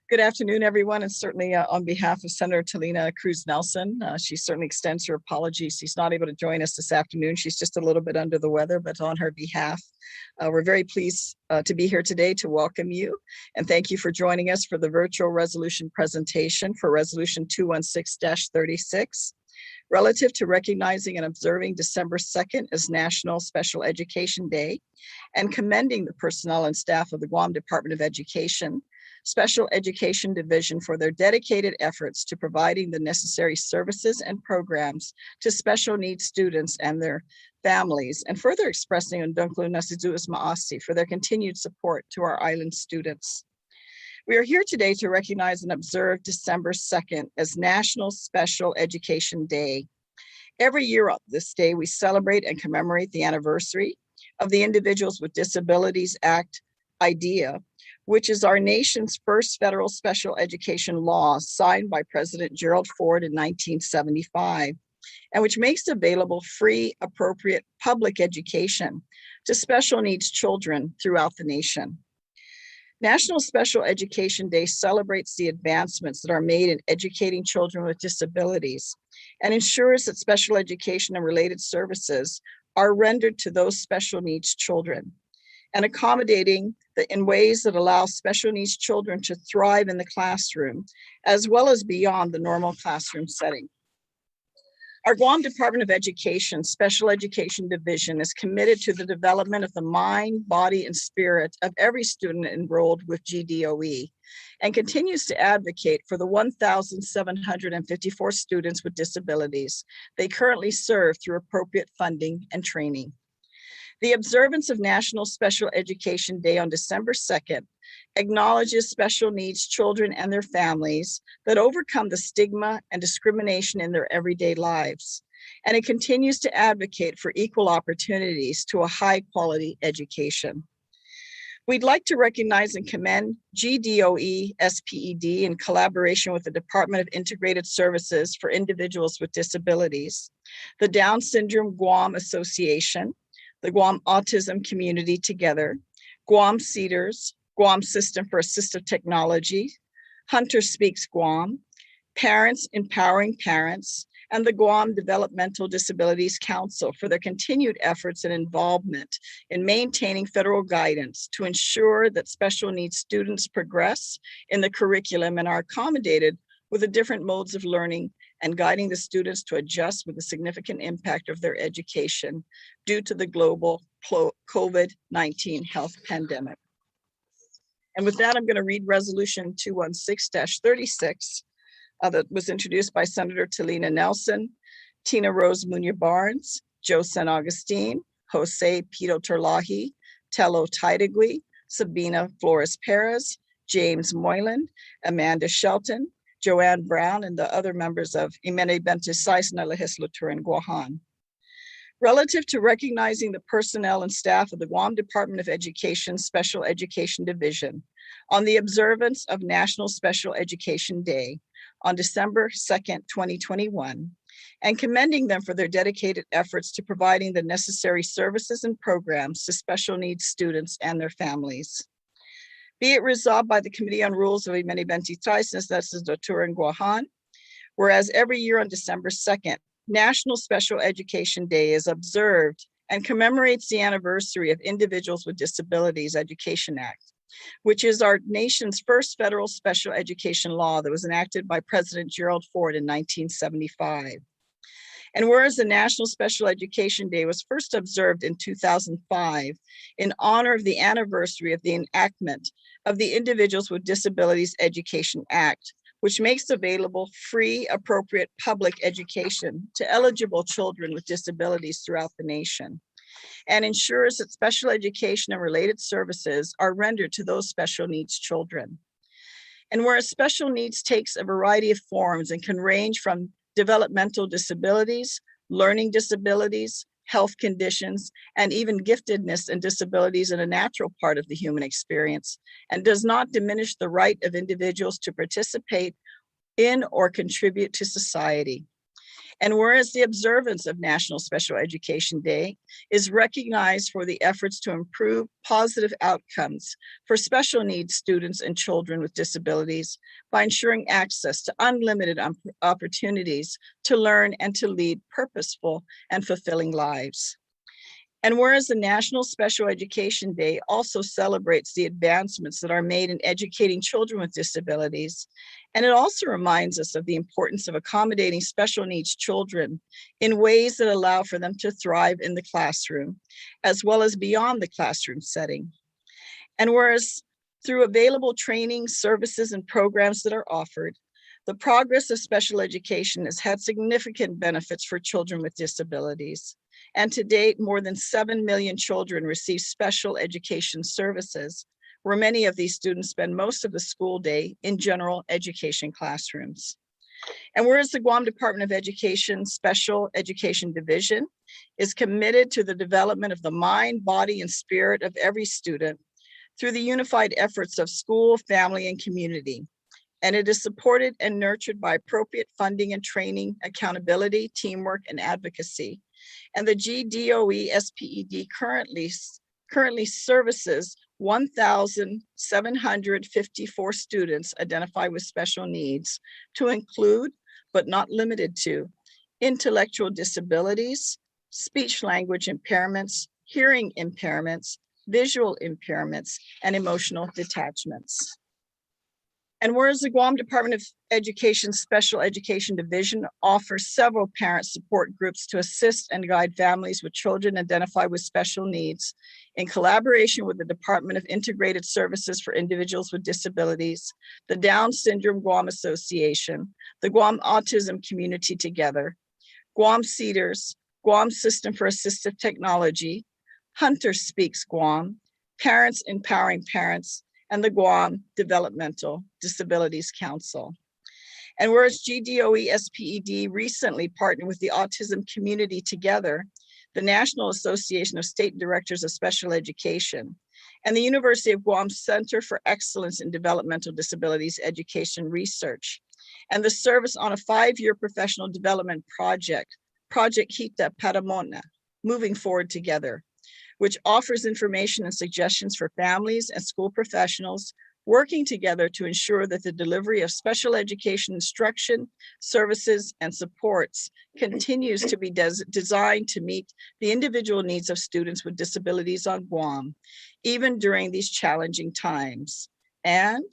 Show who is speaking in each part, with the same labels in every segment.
Speaker 1: Good afternoon, everyone, and certainly on behalf of Senator Telena Cruz Nelson, she certainly extends her apologies. She's not able to join us this afternoon. She's just a little bit under the weather, but on her behalf, we're very pleased to be here today to welcome you. And thank you for joining us for the virtual resolution presentation for Resolution 216-36, relative to recognizing and observing December 2nd as National Special Education Day and commending the personnel and staff of the Guam Department of Education Special Education Division for their dedicated efforts to providing the necessary services and programs to special needs students and their families, and further expressing Undunklu Nasizu's Maasi for their continued support to our island students. We are here today to recognize and observe December 2nd as National Special Education Day. Every year on this day, we celebrate and commemorate the anniversary of the Individuals with Disabilities Act IDEA, which is our nation's first federal special education law signed by President Gerald Ford in 1975, and which makes available free, appropriate public education to special needs children throughout the nation. National Special Education Day celebrates the advancements that are made in educating children with disabilities and ensures that special education and related services are rendered to those special needs children, and accommodating in ways that allow special needs children to thrive in the classroom, as well as beyond the normal classroom setting. Our Guam Department of Education Special Education Division is committed to the development of the mind, body, and spirit of every student enrolled with GDOE, and continues to advocate for the 1,754 students with disabilities they currently serve through appropriate funding and training. The observance of National Special Education Day on December 2nd acknowledges special needs children and their families that overcome the stigma and discrimination in their everyday lives. And it continues to advocate for equal opportunities to a high quality education. We'd like to recognize and commend GDOE SPED in collaboration with the Department of Integrated Services for Individuals with Disabilities, the Down Syndrome Guam Association, the Guam Autism Community Together, Guam Cedars, Guam System for Assistive Technology, Hunter Speaks Guam, Parents Empowering Parents, and the Guam Developmental Disabilities Council for their continued efforts and involvement in maintaining federal guidance to ensure that special needs students progress in the curriculum and are accommodated with the different modes of learning and guiding the students to adjust with the significant impact of their education due to the global COVID-19 health pandemic. And with that, I'm going to read Resolution 216-36 that was introduced by Senator Telena Nelson, Tina Rose Munya Barnes, Joe San Augustine, Jose Pito Terlahi, Tello Tidegui, Sabina Flores Perez, James Moylan, Amanda Shelton, Joanne Brown, and the other members of Imene Bentisais na Legislatura in Guahan. Relative to recognizing the personnel and staff of the Guam Department of Education Special Education Division on the observance of National Special Education Day on December 2nd, 2021, and commending them for their dedicated efforts to providing the necessary services and programs to special needs students and their families. Be it resolved by the Committee on Rules of Imene Bentisais na Legislatura in Guahan, whereas every year on December 2nd, National Special Education Day is observed and commemorates the anniversary of Individuals with Disabilities Education Act, which is our nation's first federal special education law that was enacted by President Gerald Ford in 1975. And whereas the National Special Education Day was first observed in 2005 in honor of the anniversary of the enactment of the Individuals with Disabilities Education Act, which makes available free, appropriate public education to eligible children with disabilities throughout the nation, and ensures that special education and related services are rendered to those special needs children. And whereas special needs takes a variety of forms and can range from developmental disabilities, learning disabilities, health conditions, and even giftedness and disabilities in a natural part of the human experience, and does not diminish the right of individuals to participate in or contribute to society. And whereas the observance of National Special Education Day is recognized for the efforts to improve positive outcomes for special needs students and children with disabilities by ensuring access to unlimited opportunities to learn and to lead purposeful and fulfilling lives. And whereas the National Special Education Day also celebrates the advancements that are made in educating children with disabilities, and it also reminds us of the importance of accommodating special needs children in ways that allow for them to thrive in the classroom, as well as beyond the classroom setting. And whereas through available training, services, and programs that are offered, the progress of special education has had significant benefits for children with disabilities. And to date, more than 7 million children receive special education services, where many of these students spend most of the school day in general education classrooms. And whereas the Guam Department of Education Special Education Division is committed to the development of the mind, body, and spirit of every student through the unified efforts of school, family, and community. And it is supported and nurtured by appropriate funding and training, accountability, teamwork, and advocacy. And the GDOE SPED currently services 1,754 students identified with special needs, to include, but not limited to, intellectual disabilities, speech language impairments, hearing impairments, visual impairments, and emotional detachments. And whereas the Guam Department of Education Special Education Division offers several parent support groups to assist and guide families with children identified with special needs, in collaboration with the Department of Integrated Services for Individuals with Disabilities, the Down Syndrome Guam Association, the Guam Autism Community Together, Guam Cedars, Guam System for Assistive Technology, Hunter Speaks Guam, Parents Empowering Parents, and the Guam Developmental Disabilities Council. And whereas GDOE SPED recently partnered with the Autism Community Together, the National Association of State Directors of Special Education, and the University of Guam Center for Excellence in Developmental Disabilities Education Research, and the service on a 5-year professional development project, Project Hita Paramona, Moving Forward Together, which offers information and suggestions for families and school professionals working together to ensure that the delivery of special education instruction, services, and supports continues to be designed to meet the individual needs of students with disabilities on Guam, even during these challenging times. And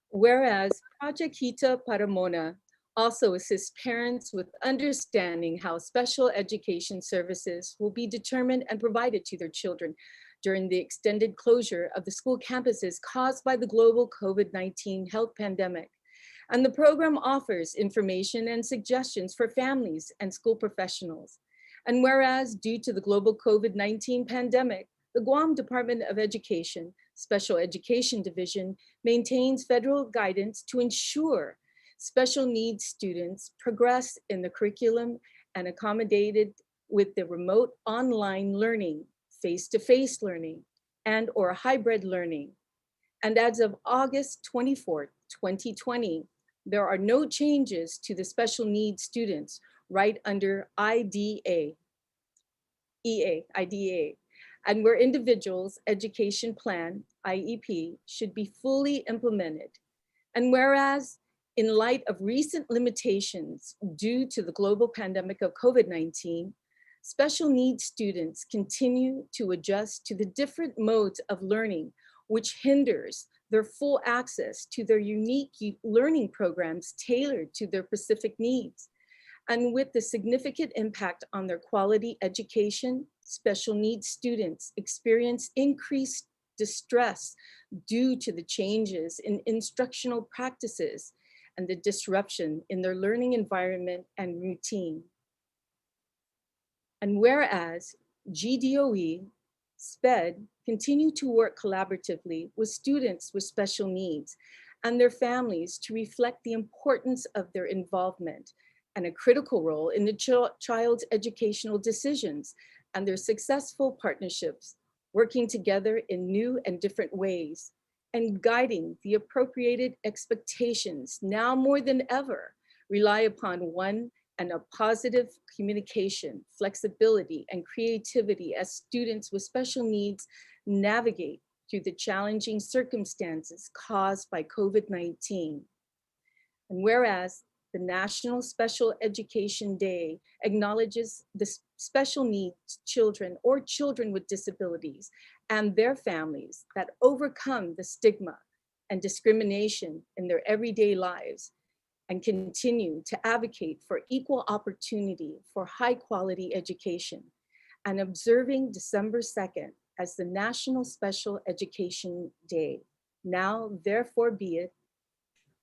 Speaker 2: whereas Project Hita Paramona also assists parents with understanding how special education services will be determined and provided to their children during the extended closure of the school campuses caused by the global COVID-19 health pandemic. And the program offers information and suggestions for families and school professionals. And whereas due to the global COVID-19 pandemic, the Guam Department of Education Special Education Division maintains federal guidance to ensure special needs students progress in the curriculum and accommodated with the remote online learning, face-to-face learning, and or hybrid learning. And as of August 24th, 2020, there are no changes to the special needs students right under IDEA, and where individuals' education plan, IEP, should be fully implemented. And whereas in light of recent limitations due to the global pandemic of COVID-19, special needs students continue to adjust to the different modes of learning, which hinders their full access to their unique learning programs tailored to their specific needs. And with the significant impact on their quality education, special needs students experience increased distress due to the changes in instructional practices and the disruption in their learning environment and routine. And whereas GDOE, SPED continue to work collaboratively with students with special needs and their families to reflect the importance of their involvement and a critical role in the child's educational decisions and their successful partnerships, working together in new and different ways, and guiding the appropriated expectations now more than ever rely upon one and a positive communication, flexibility, and creativity as students with special needs navigate through the challenging circumstances caused by COVID-19. And whereas the National Special Education Day acknowledges the special needs children or children with disabilities and their families that overcome the stigma and discrimination in their everyday lives and continue to advocate for equal opportunity for high quality education, and observing December 2nd as the National Special Education Day. Now, therefore be it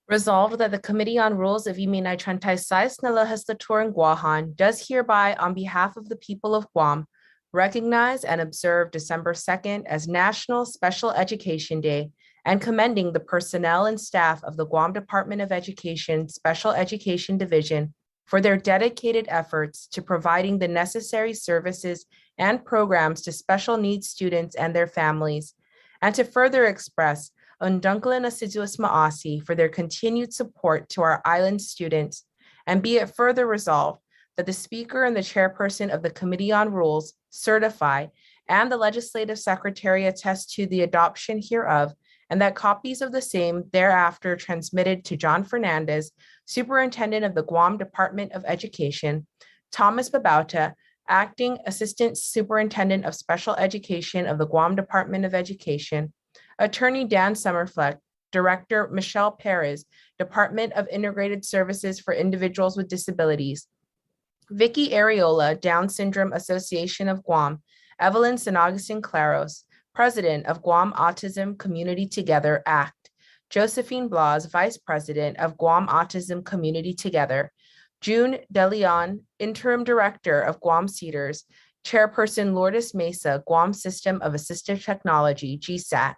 Speaker 3: Resolved that the Committee on Rules of Iminay Trantay Sais Nalahestatur Guahan does hereby, on behalf of the people of Guam, recognize and observe December 2nd as National Special Education Day and commending the personnel and staff of the Guam Department of Education Special Education Division for their dedicated efforts to providing the necessary services and programs to special needs students and their families, and to further express Undunklin Assiduous Maasi for their continued support to our island students, and be it further resolved that the Speaker and the Chairperson of the Committee on Rules certify and the Legislative Secretary attest to the adoption hereof, and that copies of the same thereafter transmitted to John Fernandez, Superintendent of the Guam Department of Education, Thomas Babauta, Acting Assistant Superintendent of Special Education of the Guam Department of Education, Attorney Dan Summerfleck, Director Michelle Perez, Department of Integrated Services for Individuals with Disabilities, Vicky Areola, Down Syndrome Association of Guam, Evelyn San Agustin Claros, President of Guam Autism Community Together ACT, Josephine Blas, Vice President of Guam Autism Community Together, June DeLeon, Interim Director of Guam Cedars, Chairperson Lourdes Mesa, Guam System of Assistive Technology, GSAT,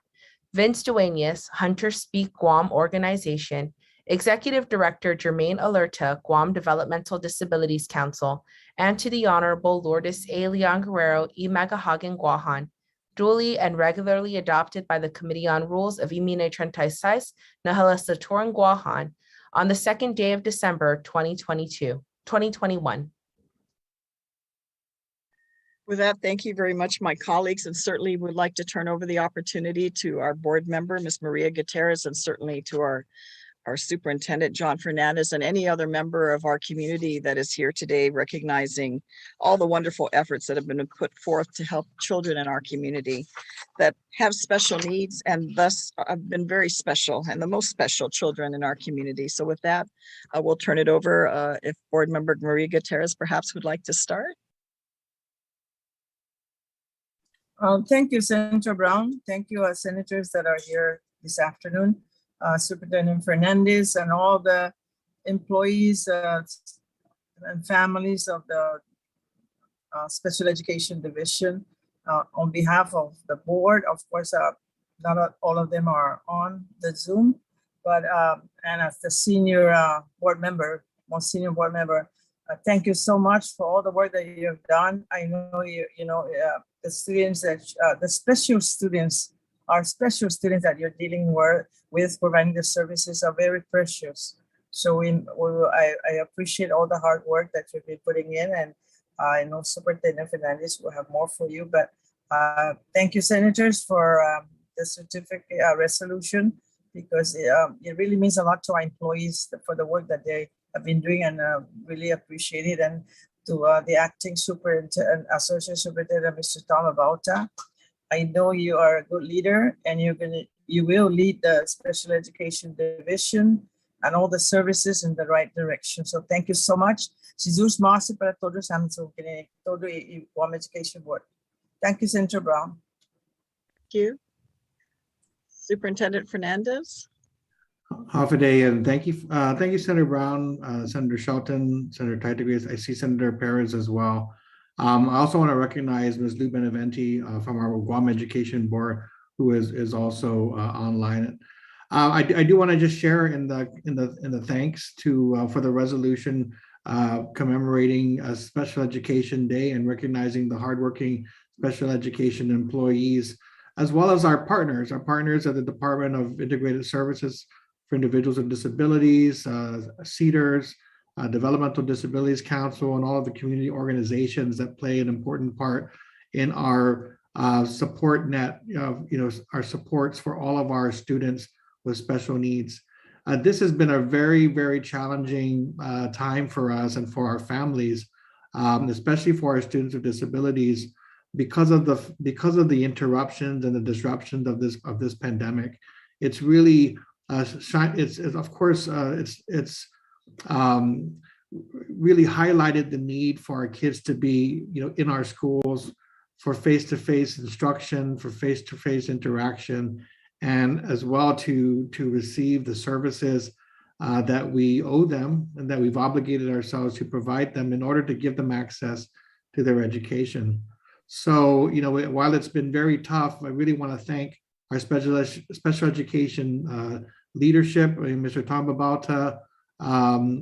Speaker 3: Vince Duenas, Hunter Speak Guam Organization, Executive Director Jermaine Alerta, Guam Developmental Disabilities Council, and to the Honorable Lourdes A. Leon Guerrero, E. Magahagan Guahan, duly and regularly adopted by the Committee on Rules of Iminay Trantay Sais, Nahalastatoran Guahan, on the second day of December 2021.
Speaker 1: With that, thank you very much, my colleagues, and certainly would like to turn over the opportunity to our board member, Ms. Maria Gutierrez, and certainly to our superintendent, John Fernandez, and any other member of our community that is here today, recognizing all the wonderful efforts that have been put forth to help children in our community that have special needs and thus have been very special and the most special children in our community. So with that, we'll turn it over if board member Maria Gutierrez perhaps would like to start.
Speaker 4: Thank you, Senator Brown. Thank you, senators that are here this afternoon, Superintendent Fernandez, and all the employees and families of the Special Education Division. On behalf of the board, of course, not all of them are on the Zoom, but and as the senior board member, most senior board member, thank you so much for all the work that you have done. I know the students that the special students, our special students that you're dealing with providing the services are very precious. So I appreciate all the hard work that you've been putting in, and I know Superintendent Fernandez will have more for you. But thank you, senators, for the certificate resolution, because it really means a lot to our employees for the work that they have been doing, and really appreciate it. And to the acting superintendent, associate superintendent, Mr. Tom Abauta, I know you are a good leader, and you will lead the Special Education Division and all the services in the right direction. So thank you so much. Jesus Masi para todos todo Guam Education Board. Thank you, Senator Brown.
Speaker 1: Thank you. Superintendent Fernandez.
Speaker 5: Half a day, and thank you, Senator Brown, Senator Shelton, Senator Titigris. I see Senator Perez as well. I also want to recognize Ms. Lou Beneventi from our Guam Education Board, who is also online. I do want to just share in the thanks to for the resolution commemorating a Special Education Day and recognizing the hardworking special education employees, as well as our partners at the Department of Integrated Services for Individuals with Disabilities, CEDARS, Developmental Disabilities Council, and all of the community organizations that play an important part in our support net of, our supports for all of our students with special needs. This has been a very, very challenging time for us and for our families, especially for our students with disabilities, because of the interruptions and the disruptions of this pandemic. It's really really highlighted the need for our kids to be, in our schools, for face-to-face instruction, for face-to-face interaction, and as well to receive the services that we owe them and that we've obligated ourselves to provide them in order to give them access to their education. So, while it's been very tough, I really want to thank our special education leadership, Mr. Tom Babalta,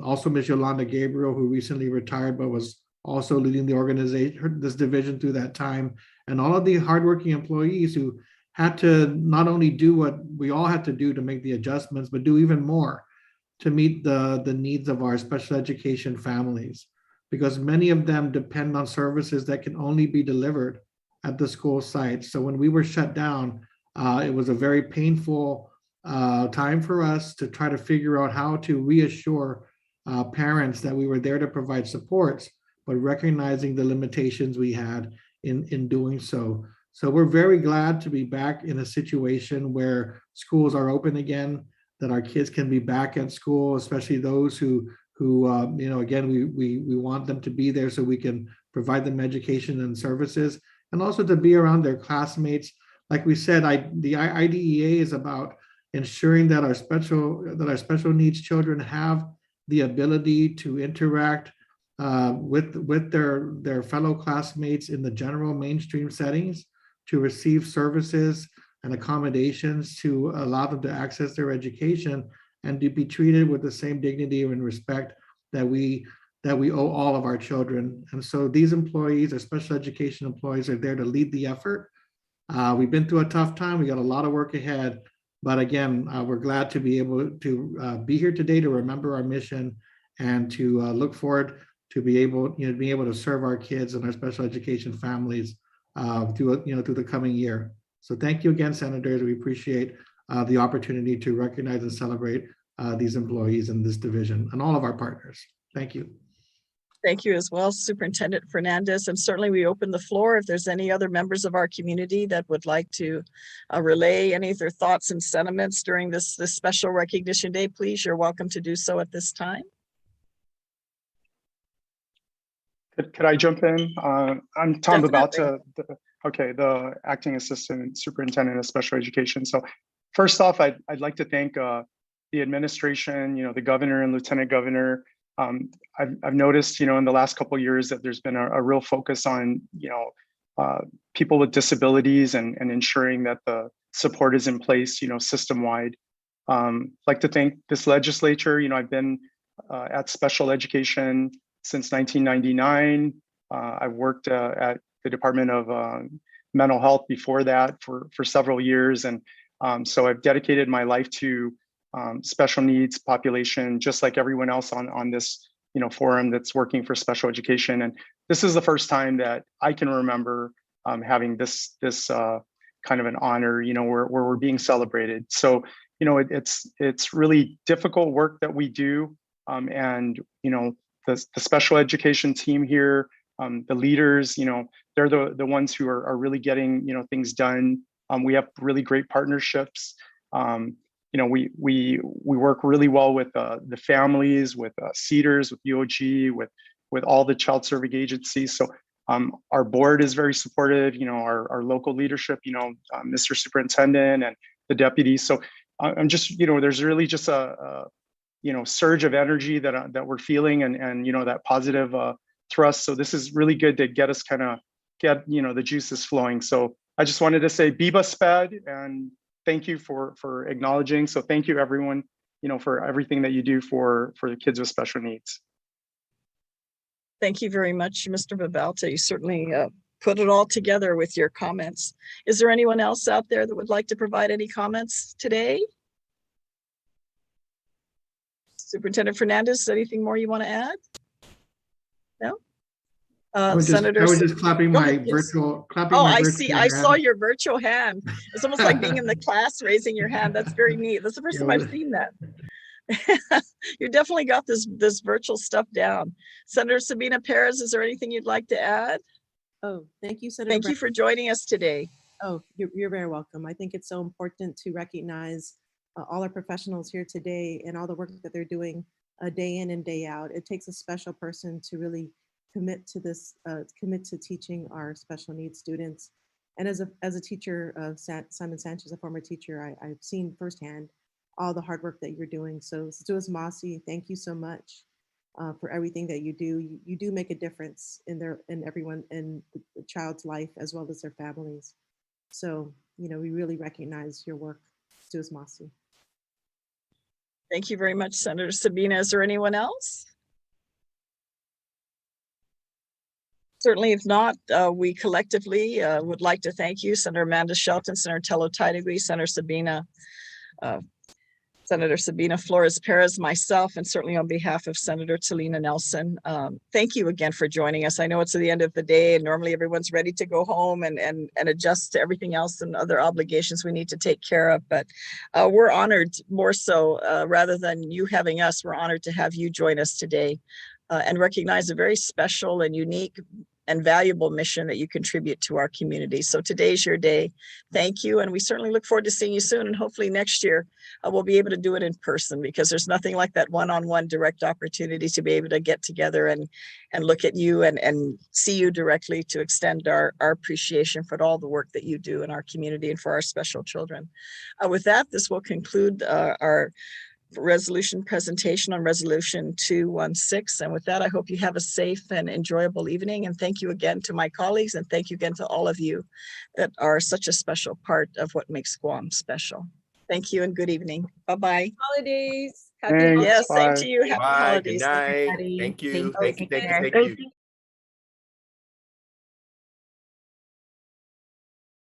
Speaker 5: also Ms. Yolanda Gabriel, who recently retired, but was also leading the organization, this division through that time, and all of the hardworking employees who had to not only do what we all had to do to make the adjustments, but do even more to meet the needs of our special education families, because many of them depend on services that can only be delivered at the school site. So when we were shut down, it was a very painful time for us to try to figure out how to reassure parents that we were there to provide supports, but recognizing the limitations we had in doing so. So we're very glad to be back in a situation where schools are open again, that our kids can be back at school, especially those who again, we want them to be there so we can provide them education and services, and also to be around their classmates. Like we said, the IDEA is about ensuring that our special needs children have the ability to interact with their fellow classmates in the general mainstream settings, to receive services and accommodations to allow them to access their education, and to be treated with the same dignity and respect that we owe all of our children. And so these employees, our special education employees, are there to lead the effort. We've been through a tough time. We got a lot of work ahead, but again, we're glad to be able to be here today to remember our mission and to look forward to be able to serve our kids and our special education families through the coming year. So thank you again, Senators. We appreciate the opportunity to recognize and celebrate these employees in this division and all of our partners. Thank you.
Speaker 1: Thank you as well, Superintendent Fernandez. And certainly we open the floor if there's any other members of our community that would like to relay any of their thoughts and sentiments during this special recognition day. Please, you're welcome to do so at this time.
Speaker 6: Could I jump in? I'm Tom
Speaker 1: Definitely.
Speaker 6: Babalta, the Acting Assistant Superintendent of Special Education. So first off, I'd like to thank the administration, the governor and lieutenant governor. I've noticed, in the last couple of years that there's been a real focus on, people with disabilities and ensuring that the support is in place, system-wide. I'd like to thank this legislature. I've been at special education since 1999. I've worked at the Department of Mental Health before that for several years. And so I've dedicated my life to special needs population, just like everyone else on this forum that's working for special education. And this is the first time that I can remember having this kind of an honor, where we're being celebrated. So it's really difficult work that we do, and the special education team here, the leaders, they're the ones who are really getting things done. We have really great partnerships. We work really well with the families, with CEDARS, with UOG, with all the child serving agencies. So our board is very supportive. Our local leadership, Mr. Superintendent and the deputies. So I'm just, there's really just a surge of energy that we're feeling, and that positive thrust. So this is really good to get us get the juices flowing. So I just wanted to say Biba Sped, and thank you for acknowledging. So thank you everyone, for everything that you do for the kids with special needs.
Speaker 1: Thank you very much, Mr. Babalta. You certainly put it all together with your comments. Is there anyone else out there that would like to provide any comments today? Superintendent Fernandez, anything more you want to add? No?
Speaker 5: I was
Speaker 1: Senator.
Speaker 5: just clapping
Speaker 1: Go
Speaker 5: my
Speaker 1: ahead, yes.
Speaker 5: clapping
Speaker 1: Oh,
Speaker 5: my
Speaker 1: I
Speaker 5: virtual
Speaker 1: see. I saw
Speaker 5: hand.
Speaker 1: your virtual hand. It's almost like being in the class, raising your hand. That's very neat. That's the first time I've seen that. You definitely got this virtual stuff down. Senator Sabina Perez, is there anything you'd like to add?
Speaker 7: Oh, thank you, Senator.
Speaker 1: Thank you for joining us today.
Speaker 7: Oh, you're very welcome. I think it's so important to recognize all our professionals here today and all the work that they're doing day in and day out. It takes a special person to really commit to this, commit to teaching our special needs students. And as a teacher of Simon Sanchez, a former teacher, I've seen firsthand all the hard work that you're doing. So Stuas Masi, thank you so much for everything that you do. You do make a difference in everyone, in the child's life as well as their families. So, we really recognize your work, Stuas Masi.
Speaker 1: Thank you very much, Senator Sabina. Is there anyone else? Certainly, if not, we collectively would like to thank you, Senator Amanda Shelton, Senator Tello Taitigui, Senator Sabina, Senator Sabina Flores Perez, myself, and certainly on behalf of Senator Telena Nelson. Thank you again for joining us. I know it's at the end of the day and normally everyone's ready to go home and adjust to everything else and other obligations we need to take care of. But we're honored more so, rather than you having us, we're honored to have you join us today and recognize a very special and unique and valuable mission that you contribute to our community. So today's your day. Thank you. And we certainly look forward to seeing you soon. And hopefully next year we'll be able to do it in person, because there's nothing like that one-on-one direct opportunity to be able to get together and look at you and see you directly, to extend our appreciation for all the work that you do in our community and for our special children. With that, this will conclude our resolution presentation on resolution 216. And with that, I hope you have a safe and enjoyable evening. And thank you again to my colleagues, and thank you again to all of you that are such a special part of what makes Guam special. Thank you and good evening. Bye-bye.
Speaker 2: Holidays. Happy
Speaker 6: Thanks.
Speaker 2: holidays.
Speaker 1: Yes, same
Speaker 6: Bye.
Speaker 1: to you. Happy
Speaker 8: Bye. Good
Speaker 1: holidays.
Speaker 8: night.
Speaker 3: Everybody.
Speaker 8: Thank you.
Speaker 3: Thank
Speaker 8: Thank you.
Speaker 3: you.
Speaker 8: Thank you. Thank you.